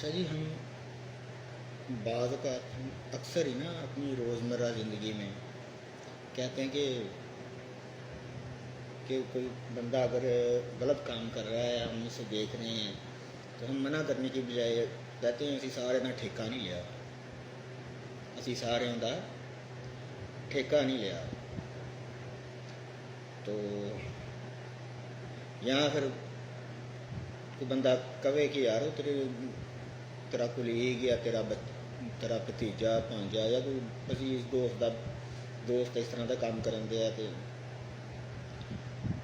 اچھا جی، ہم بعض اوقات ہم اکثر ہی نا اپنی روزمرہ زندگی میں کہتے ہیں کہ کوئی بندہ اگر غلط کام کر رہا ہے، ہم اسے دیکھ رہے ہیں تو ہم منع کرنے کی بجائے کہتے ہیں اسی سارے نہ ٹھیکہ نہیں لیا، اسی سارے دا ٹھیکہ نہیں لیا۔ تو یہاں پھر کوئی بندہ کہے کہ یار تیرا کولیگ یا تیرا بھتیجا بھانجا یا کوئی عزیز دوست اس طرح کا کام کرن دیا تو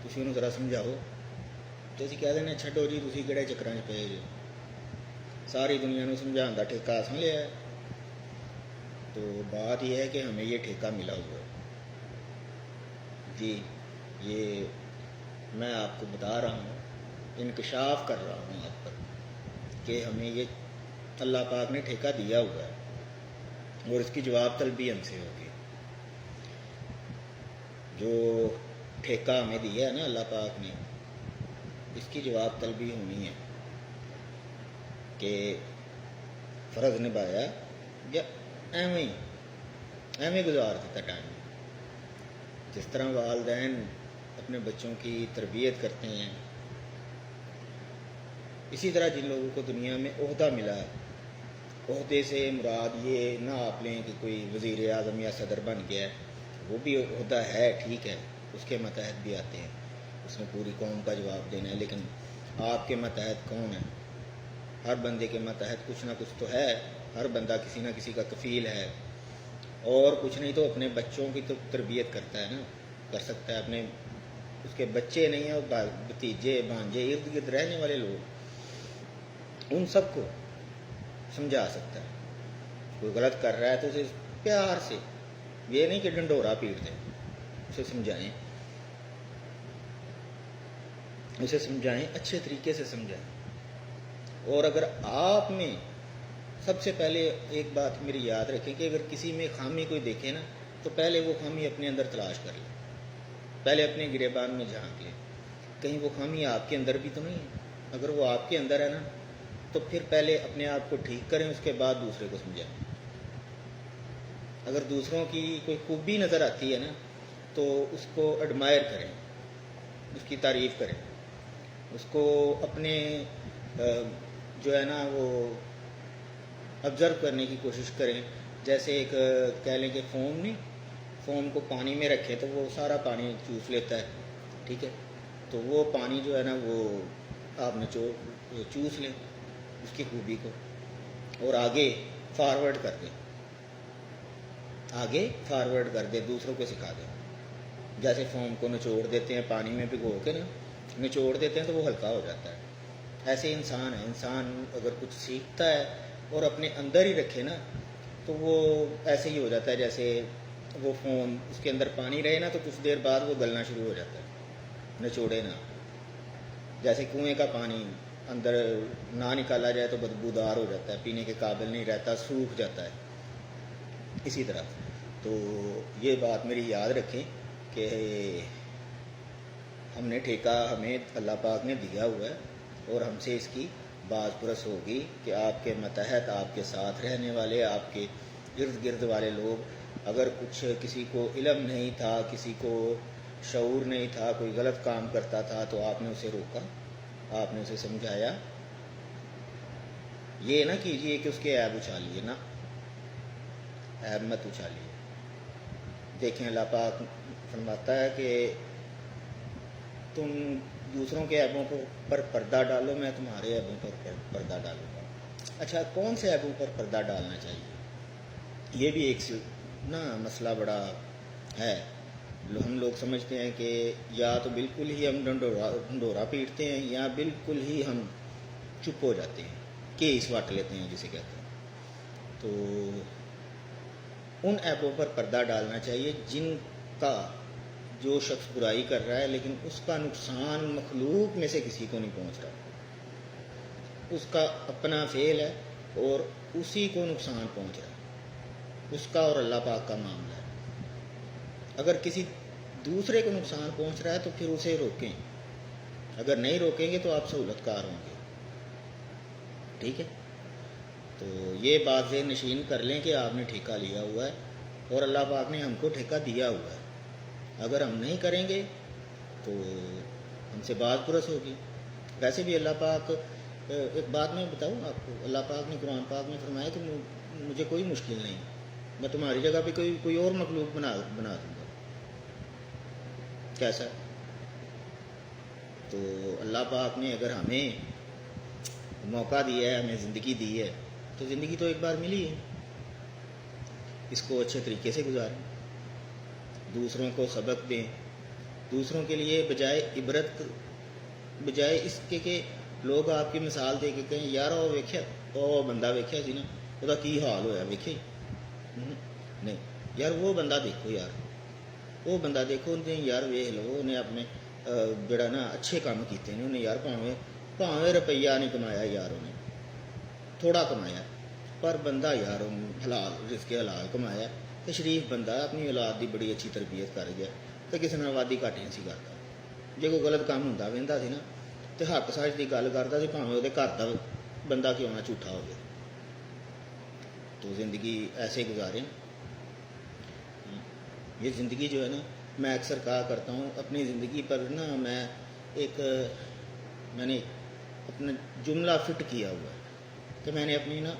تسی انہوں ذرا سمجھاؤ، تو اسی کہہ دینا چھڈو جی تسی کہڑے چکراں وچ پئے جے، ساری دنیا کو سمجھان دا ٹھیکہ اساں لیا ہے۔ تو بات یہ ہے کہ ہمیں یہ ٹھیکہ ملا ہوا ہے جی، یہ میں آپ کو بتا رہا ہوں، انکشاف کر رہا ہوں آپ پر کہ ہمیں یہ اللہ پاک نے ٹھیکہ دیا ہوا ہے اور اس کی جواب طلبی ہم سے ہوگی۔ جو ٹھیکہ ہمیں دیا ہے نا اللہ پاک نے، اس کی جواب طلبی ہونی ہے کہ فرض نبھایا یا ایویں گزار دیتا ٹائم۔ جس طرح والدین اپنے بچوں کی تربیت کرتے ہیں، اسی طرح جن لوگوں کو دنیا میں عہدہ ملا ہے، عہدے سے مراد یہ نہ آپ لیں کہ کوئی وزیر اعظم یا صدر بن گیا ہے، وہ بھی عہدہ ہے، ٹھیک ہے، اس کے ماتحت بھی آتے ہیں، اس میں پوری قوم کا جواب دینا ہے، لیکن آپ کے ماتحت کون ہے؟ ہر بندے کے ماتحت کچھ نہ کچھ تو ہے، ہر بندہ کسی نہ کسی کا کفیل ہے، اور کچھ نہیں تو اپنے بچوں کی تو تربیت کرتا ہے نا، کر سکتا ہے، اپنے اس کے بچے نہیں ہیں، بھتیجے بھانجے ارد گرد رہنے والے لوگ، ان سب کو سمجھا سکتا ہے۔ کوئی غلط کر رہا ہے تو اسے پیار سے، یہ نہیں کہ ڈنڈورا پیٹ دیں، اسے سمجھائیں اچھے طریقے سے سمجھائیں۔ اور اگر آپ میں سب سے پہلے ایک بات میری یاد رکھیں کہ اگر کسی میں خامی کوئی دیکھے نا تو پہلے وہ خامی اپنے اندر تلاش کر لیں، پہلے اپنے گریبان میں جھانک لیں، کہیں وہ خامی آپ کے اندر بھی تو نہیں ہے۔ اگر وہ آپ کے اندر ہے نا تو پھر پہلے اپنے آپ کو ٹھیک کریں، اس کے بعد دوسرے کو سمجھائیں۔ اگر دوسروں کی کوئی خوبی نظر آتی ہے نا تو اس کو ایڈمائر کریں، اس کی تعریف کریں، اس کو اپنے جو ہے نا وہ آبزرو کرنے کی کوشش کریں۔ جیسے ایک کہہ لیں کہ فوم کو پانی میں رکھے تو وہ سارا پانی چوس لیتا ہے، ٹھیک ہے، تو وہ پانی جو ہے نا وہ آپ نے چوس لیں اس کی خوبی کو، اور آگے فارورڈ کر دیں، دوسروں کو سکھا دیں۔ جیسے فوم کو نچوڑ دیتے ہیں پانی میں بھگو کے نا، نچوڑ دیتے ہیں تو وہ ہلکا ہو جاتا ہے، ایسے انسان ہے، انسان اگر کچھ سیکھتا ہے اور اپنے اندر ہی رکھے نا تو وہ ایسے ہی ہو جاتا ہے جیسے وہ فوم اس کے اندر پانی رہے نا تو کچھ دیر بعد وہ گلنا شروع ہو جاتا ہے، نچوڑے نا، جیسے کنویں کا پانی اندر نہ نکالا جائے تو بدبودار ہو جاتا ہے، پینے کے قابل نہیں رہتا، سوکھ جاتا ہے، اسی طرح۔ تو یہ بات میری یاد رکھیں کہ ہم نے ٹھیکہ ہمیں اللہ پاک نے دیا ہوا ہے اور ہم سے اس کی باز پرس ہوگی کہ آپ کے ماتحت، آپ کے ساتھ رہنے والے، آپ کے ارد گرد والے لوگ اگر کچھ کسی کو علم نہیں تھا، کسی کو شعور نہیں تھا، کوئی غلط کام کرتا تھا تو آپ نے اسے روکا، آپ نے اسے سمجھایا۔ یہ نہ کیجئے کہ اس کے عیب اچھالیے، نہ عیب مت اچھالیے۔ دیکھیں اللہ پاک فرماتا ہے کہ تم دوسروں کے عیبوں پر پردہ ڈالو، میں تمہارے عیبوں پر پردہ ڈالوں گا۔ اچھا، کون سے عیبوں پر پردہ ڈالنا چاہیے؟ یہ بھی ایک نا مسئلہ بڑا ہے۔ ہم لوگ سمجھتے ہیں کہ یا تو بالکل ہی ہم ڈنڈورا پیٹتے ہیں یا بالکل ہی ہم چپ ہو جاتے ہیں، کیس واٹ لیتے ہیں جسے کہتے ہیں۔ تو ان عیبوں پر پردہ ڈالنا چاہیے جن کا جو شخص برائی کر رہا ہے لیکن اس کا نقصان مخلوق میں سے کسی کو نہیں پہنچ رہا، اس کا اپنا فعل ہے اور اسی کو نقصان پہنچ رہا ہے، اس کا اور اللہ پاک کا معاملہ ہے۔ اگر کسی دوسرے کو نقصان پہنچ رہا ہے تو پھر اسے روکیں، اگر نہیں روکیں گے تو آپ سہولت کار ہوں گے، ٹھیک ہے۔ تو یہ بات ذہن نشین کر لیں کہ آپ نے ٹھیکہ لیا ہوا ہے اور اللہ پاک نے ہم کو ٹھیکہ دیا ہوا ہے. اگر ہم نہیں کریں گے تو ہم سے باز پرس ہوگی. ویسے بھی اللہ پاک، ایک بات میں بتاؤں آپ کو، اللہ پاک نے قرآن پاک میں فرمایا کہ مجھے کوئی مشکل نہیں، میں تمہاری جگہ پہ کوئی اور مخلوق بنا دوں گا. کیسا؟ تو اللہ پاک نے اگر ہمیں موقع دیا ہے، ہمیں زندگی دی ہے، تو زندگی تو ایک بار ملی ہے، اس کو اچھے طریقے سے گزاریں، دوسروں کو سبق دیں. دوسروں کے لیے بجائے عبرت، بجائے اس کے کہ لوگ آپ کی مثال دے کے کہیں یار وہ ویکھیا، وہ بندہ ویکھیا سی نا، وہ کی حال ہویا ویکھے. نہیں یار، وہ بندہ دیکھو، یار وہ بندہ دیکھو، انہیں یار ویکھ لو، انہیں اپنے جڑا نا اچھے کام کیتے ہیں انہیں، یار پاویں روپیہ نہیں کمایا، یار انہیں تھوڑا کمایا، پر بندہ یار حلال رزق حلال کمایا، تو شریف بندہ اپنی اولاد کی بڑی اچھی تربیت کر گیا، تو کسی نے وادی گھٹ نہیں سی کرتا. جے کوئی غلط کام ہوندا ویندا سی نا، تو حق سچ کی گل کرتا سی، بھاویں وہ گھر کا بندہ کیوں نہ جھوٹا ہو گیا. تو زندگی ایسے گزاریں. یہ زندگی جو ہے نا، میں اکثر کہا کرتا ہوں اپنی زندگی پر نا، میں نے اپنا جملہ فٹ کیا ہوا ہے کہ میں نے اپنی نا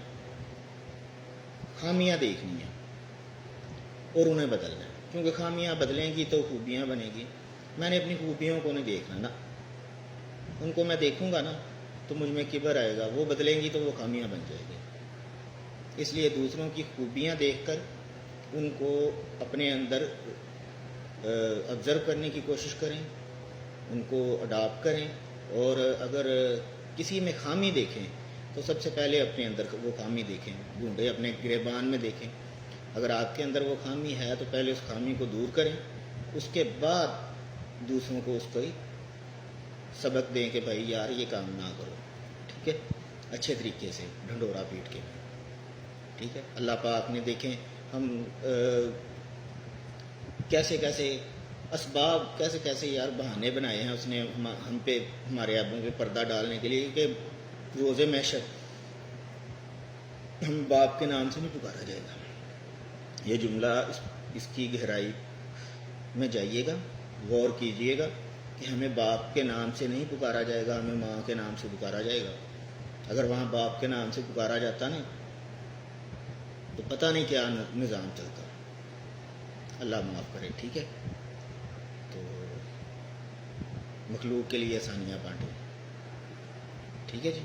خامیاں دیکھنی ہیں اور انہیں بدلنا ہے، کیونکہ خامیاں بدلیں گی تو خوبیاں بنیں گی. میں نے اپنی خوبیوں کو نہیں دیکھنا نا، ان کو میں دیکھوں گا نا تو مجھ میں کبر آئے گا، وہ بدلیں گی تو وہ خامیاں بن جائیں گی. اس لیے دوسروں کی خوبیاں دیکھ کر ان کو اپنے اندر آبزرو کرنے کی کوشش کریں، ان کو اڈاپٹ کریں، اور اگر کسی میں خامی دیکھیں تو سب سے پہلے اپنے اندر وہ خامی دیکھیں، ڈھونڈیں، اپنے گریبان میں دیکھیں. اگر آپ کے اندر وہ خامی ہے تو پہلے اس خامی کو دور کریں، اس کے بعد دوسروں کو اس کو سبق دیں کہ بھائی یار یہ کام نہ کرو، ٹھیک ہے، اچھے طریقے سے ڈھنڈورا پیٹ کے. ٹھیک ہے. اللہ پاک نے دیکھیں ہم کیسے اسباب، کیسے یار بہانے بنائے ہیں اس نے ہم پہ، ہمارے ابوں پہ پردہ ڈالنے کے لیے کہ روز محشر ہم باپ کے نام سے نہیں پکارا جائے گا. یہ جملہ اس کی گہرائی میں جائیے گا، غور کیجئے گا کہ ہمیں باپ کے نام سے نہیں پکارا جائے گا، ہمیں ماں کے نام سے پکارا جائے گا. اگر وہاں باپ کے نام سے پکارا جاتا نا تو پتہ نہیں کیا نظام چلتا. اللہ معاف کرے. ٹھیک ہے. تو مخلوق کے لیے آسانیاں بانٹیں. ٹھیک ہے جی.